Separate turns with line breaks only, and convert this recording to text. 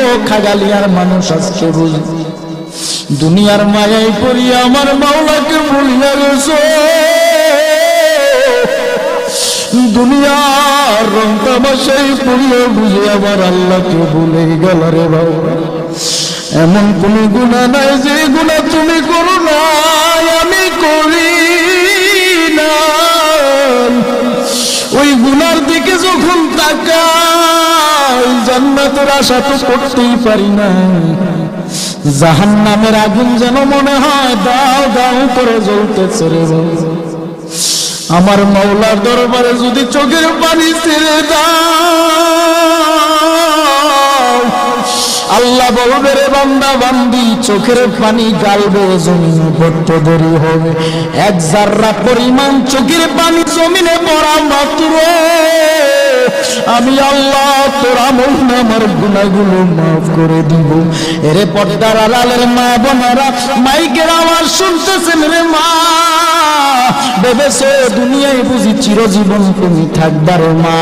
ও খাগালিয়ার মানুষ আজকে বুঝি দুনিয়ার মায়ায় পড়ি আমার মাওলাকে ভুলিয়া গেছো। দুনিয়ার রং তামাশাই পড়িয়া বুঝে আবার আল্লাহকে ভুলে গেল রে বাবা। এমন কোন গুনাহ নাই যে গুনাহ তুমি করো না আমি করি না। ওই গুনার দিকে যখন তাকাই জান্নাতের আশা তো করতেই পারি না, জাহান্নামের আগুন যেন মনে হয় দাও দাও করে জ্বলতেছে রে বাবা। আমার মাওলার দরবারে যদি চোখের পানি ছেড়ে দাও আল্লাহ বলবে রে বান্দা বান্দি চোখের পানি গালবে জমিনে পড়তে দেরি হবে। এক জাররা পরিমাণ চোখের পানি জমিনে পড়া মাত্র আমি আল্লাহ তোর আমল নামার গুনাহগুলো মাফ করে দিব। এরে পর্দার আড়ালের মা বোনেরা মাইকের আওয়াজ শুনতেছেন রে মা, ভেবেছো দুনিয়ায় বুঝি চিরজীবন তুমি থাকবা রে মা।